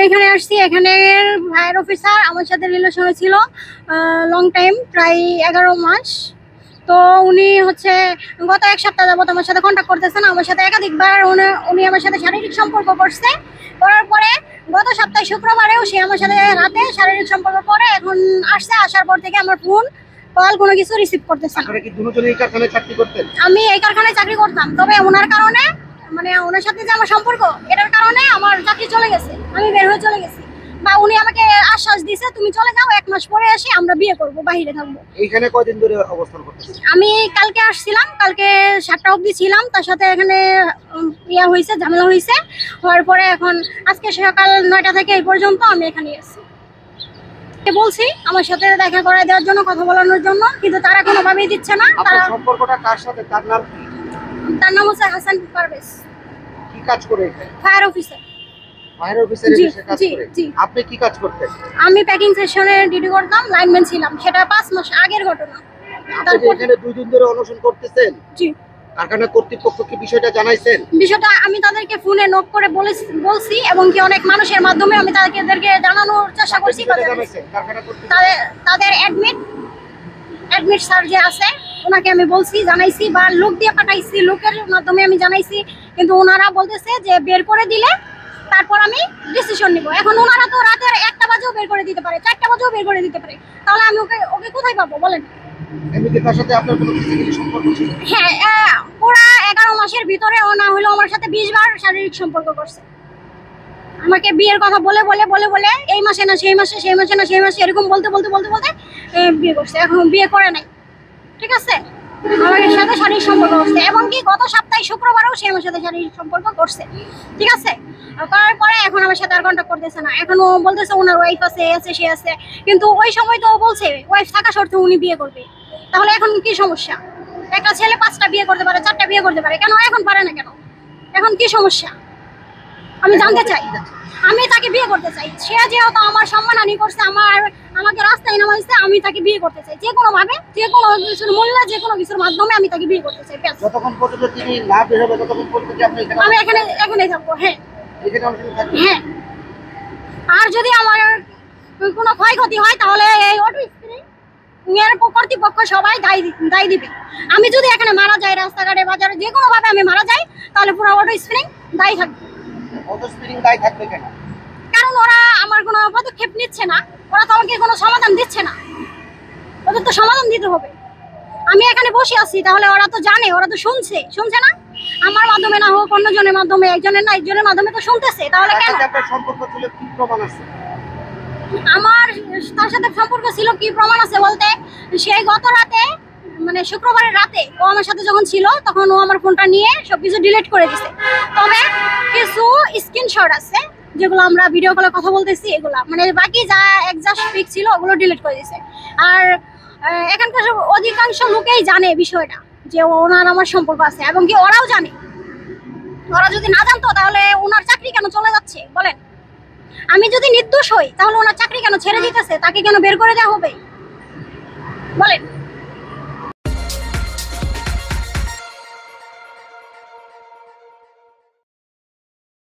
এখানে আসছি, এখানে ফায়ার অফিসার আমার সাথে রিলেশনে ছিল লং টাইম, প্রায় 11 মাস। তো উনি হচ্ছে গত এক সপ্তাহ যাবত আমার সাথে কন্ট্যাক্ট করতেছেন। আমার সাথে একাধিকবার উনি আমার সাথে শারীরিক সম্পর্ক করছে। করার পরে গত সপ্তাহে শুক্রবারেও সে আমার সাথে রাতে শারীরিক সম্পর্ক করে। এখন আসছে, আসার পর থেকে আমার ফোন কল কোনো কিছু রিসিভ করতেছে না। আমি এই কারখানায় চাকরি করতাম, তবে ওনার কারণে মানে ওনার সাথে যে আমার সম্পর্ক, এটার কারণে আমার চাকরি চলে গেছে, আমি বের হয়ে চলে গেছি। বা উনি আমাকে আশ্বাস দিয়েছে তুমি চলে যাও, 1 মাস পরে এসে আমরা বিয়ে করব, বাইরে থাকবো। এইখানে কয়দিন ধরে অবস্থান করতেছেন? আমি কালকে আসছিলাম, কালকে 7টা অবধি ছিলাম। তার সাথে এখানে হয়েছে, ঝামেলা হয়েছে। হওয়ার পরে এখন আজকে সকাল 9টা থেকে এই পর্যন্ত আমি এখানে এসেছি। বলছি আমার সাথে দেখা করে দেওয়ার জন্য, কথা বলানোর জন্য, কিন্তু তারা কোনোভাবেই দিচ্ছে না। তারা সম্পর্কটা কার সাথে? তার নাম কি? তার নাম হচ্ছে হাসান পারভেজ। কি কাজ করে? Fire officer. ফায়ার অফিসারের এসে কাজ করে। আপনি কি কাজ করতেন? আমি প্যাকিং সেকশনে ডিউটি করতাম, লাইনম্যান ছিলাম। সেটা 5 মাস আগের ঘটনা। আপনি এখানে 2 দিন ধরে অনশন করতেছেন? জি। কারখানা কর্তৃপক্ষকে বিষয়টা জানাইছেন? বিষয়টা আমি তাদেরকে ফোনে নোট করে বলছি, এবং কি অনেক মানুষের মাধ্যমে আমি তাদেরকে জানানোর চেষ্টা করছি। তাদের অ্যাডমিট স্যার যে আছে ওনাকে আমি বলছি, জানাইছি, বা লোক দিয়ে পাঠাইছি, লোকের মাধ্যমে আমি জানাইছি। কিন্তু ওনারা বলতেছে যে বের করে দিলে তারপর আমি ডিসিশন নিব। এখন ওনারা তো রাতের 1টা বাজেও বের করে দিতে পারে, 4টা বাজেও বের করে দিতে পারে। তাহলে আমি ওকে কোথায় পাবো বলেন? তার সাথে আপনার কোনো ফিজিক্যাল সম্পর্ক ছিল? হ্যাঁ, পুরা 11 মাসের ভিতরে ও না হলো আমার সাথে 20 বার শারীরিক সম্পর্ক করছে। আমাকে বিয়ের কথা বলে এই মাসে না সেই মাসে, সেই মাসে না সেই মাসে, এরকম বলতে বিয়ে করছে। এখন বিয়ে করে নাই, ঠিক আছে? আমার সাথে শারীরিক সম্পর্ক করছে, এবং কি গত সপ্তাহে শুক্রবারেও সে আমার সাথে শারীরিক সম্পর্ক করছে, ঠিক আছে? করার পরে এখন আমার সাথে আর কন্ট্যাক্ট করতেছে না। এখন ও বলতেছে ওনার ওয়াইফ আছে, সে আছে, কিন্তু ওই সময় তো ও বলছে ওয়াইফ থাকা সত্ত্বেও উনি বিয়ে করবে। তাহলে এখন কি সমস্যা? একটা ছেলে 5টা বিয়ে করতে পারে, 4টা বিয়ে করতে পারে, কেন এখন পারে না? কেন এখন কি সমস্যা আমি জানতে চাই। আমি তাকে বিয়ে করতে চাই। সে যেহেতু আমার সম্মানহানি করছে, আমাকে রাস্তায় নামাইছে, আমি তাকে বিয়ে করতে চাই। যে কোনো ভাবে, যে কোনো কিছুর মূল্যে, যে কোনো কিছুর মাধ্যমে আমি তাকে বিয়ে করতে চাই। যতক্ষণ পর্যন্ত তিনি না বের হবে ততক্ষণ পর্যন্ত আমি এখানেই থাকবো। হ্যাঁ, হ্যাঁ। আর যদি আমার কোনো ক্ষয়ক্ষতি হয় তাহলে এই অটো স্প্রিং এর কর্তৃপক্ষ সবাই দায়ী দিবে। আমি যদি এখানে মারা যাই, রাস্তাঘাটে, বাজারে, যে কোনো ভাবে আমি মারা যাই, তাহলে পুরো অটো স্প্রিং দায়ী থাকবে। কেন? কারণ ওরা আমার কোনো পদক্ষেপ নিচ্ছে না, ওরা তো আমাকে কোনো সমাধান দিচ্ছে না। ওদের তো সমাধান দিতে হবে। আমি এখানে বসে আছি, তাহলে ওরা তো জানে, ওরা তো শুনছে না? আমার মাধ্যমে না হোক, অন্যজনের মাধ্যমে, একজনের মাধ্যমে তো শুনতেছে। তাহলে কেন? আপনার সম্পর্ক ছিল, কি প্রমাণ আছে? আমার তার সাথে সম্পর্ক ছিল, কি প্রমাণ আছে বলতে, সেই গত রাতে, মানে শুক্রবারের রাতে ও আমার সাথে যখন ছিল, তখন ও আমার ফোনটা নিয়ে সবকিছু ডিলিট করে দিছে। তবে কিছু স্ক্রিনশট আছে যেগুলো আমরা ভিডিও কলে কথা বলতেছি, এগুলা মানে বাকি যা এক্সাক্ট পিক ছিল ওগুলো ডিলিট করে দিছে। আর এখানকার অধিকাংশ লোকেই জানে বিষয়টা, যে ওনার আমার সম্পর্ক আছে, এবং কি ওরাও জানে। ওরা যদি না জানতো তাহলে ওনার চাকরি কেন চলে যাচ্ছে বলেন? আমি যদি নির্দোষ হই তাহলে ওনার চাকরি কেন ছেড়ে দিতেছে? তাকে কেন বের করে দেওয়া হবে বলেন?